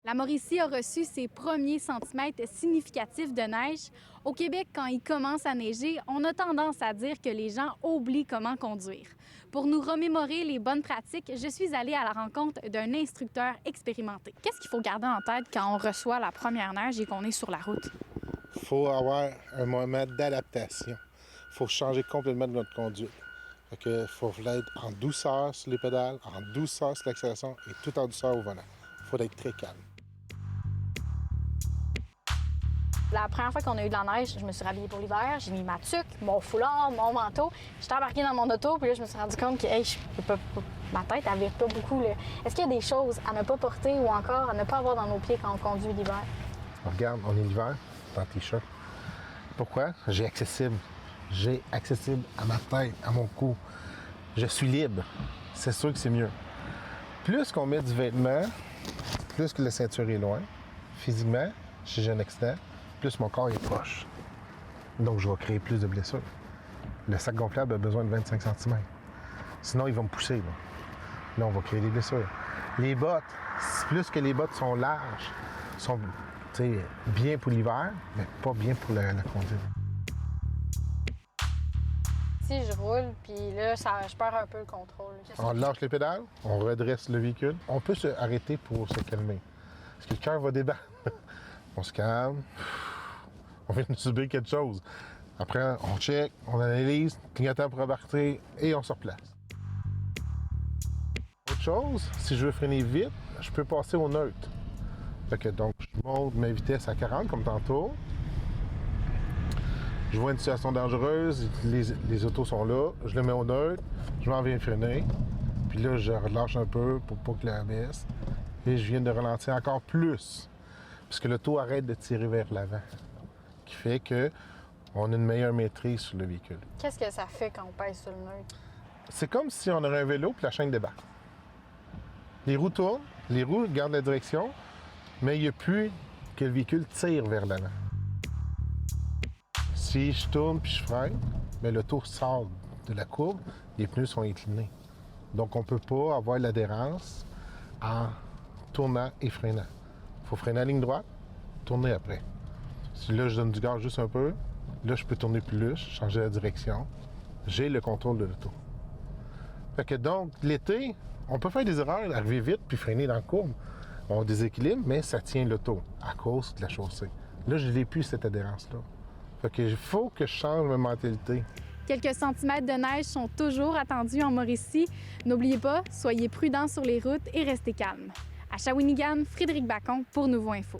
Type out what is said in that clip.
La Mauricie a reçu ses premiers centimètres significatifs de neige. Au Québec, quand il commence à neiger, on a tendance à dire que les gens oublient comment conduire. Pour nous remémorer les bonnes pratiques, je suis allée à la rencontre d'un instructeur expérimenté. Qu'est-ce qu'il faut garder en tête quand on reçoit la première neige et qu'on est sur la route? Il faut avoir un moment d'adaptation. Il faut changer complètement de notre conduite. Il faut être en douceur sur les pédales, en douceur sur l'accélération et tout en douceur au volant. Il faut être très calme. La première fois qu'on a eu de la neige, je me suis rhabillée pour l'hiver, j'ai mis ma tuque, mon foulard, mon manteau. J'étais embarquée dans mon auto, puis là, je me suis rendu compte que ma tête, elle vire pas beaucoup. Est-ce qu'il y a des choses à ne pas porter ou encore à ne pas avoir dans nos pieds quand on conduit l'hiver? Regarde, on est l'hiver, c'est en t-shirt. Pourquoi? J'ai accessible. J'ai accessible à ma tête, à mon cou. Je suis libre. C'est sûr que c'est mieux. Plus qu'on met du vêtement, plus que la ceinture est loin, physiquement, si j'ai un accident, plus mon corps est proche. Donc, je vais créer plus de blessures. Le sac gonflable a besoin de 25 cm. Sinon, il va me pousser. Là, on va créer des blessures. Les bottes, plus que les bottes sont larges, sont bien pour l'hiver, mais pas bien pour la conduite. Si je roule, puis là, je perds un peu le contrôle. On lâche les pédales, on redresse le véhicule. On peut se arrêter pour se calmer. Parce que le cœur va débattre. On se calme. On vient de subir quelque chose. Après, on check, on analyse, clignotant pour repartir et on se replace. Autre chose, si je veux freiner vite, je peux passer au neutre. Donc, je monte ma vitesse à 40 comme tantôt. Je vois une situation dangereuse, les autos sont là, je le mets au neutre, je m'en viens freiner. Puis là, je relâche un peu pour pas que la baisse. Et je viens de ralentir encore plus. Puisque l'auto arrête de tirer vers l'avant. Qui fait qu'on a une meilleure maîtrise sur le véhicule. Qu'est-ce que ça fait quand on pèse sur le neutre? C'est comme si on aurait un vélo puis la chaîne débarque. Les roues tournent, les roues gardent la direction, mais il n'y a plus que le véhicule tire vers l'avant. Si je tourne puis je freine, mais l'auto sort de la courbe, les pneus sont inclinés. Donc on ne peut pas avoir l'adhérence en tournant et freinant. Il faut freiner à ligne droite, tourner après. Si là, je donne du gaz juste un peu, là, je peux tourner plus, changer la direction. J'ai le contrôle de l'auto. Fait que donc, l'été, on peut faire des erreurs, arriver vite puis freiner dans la courbe. On déséquilibre, mais ça tient l'auto à cause de la chaussée. Là, je n'ai plus cette adhérence-là. Fait que il faut que je change ma mentalité. Quelques centimètres de neige sont toujours attendus en Mauricie. N'oubliez pas, soyez prudents sur les routes et restez calmes. À Shawinigan, Frédéric Bacon pour Nouveau Info.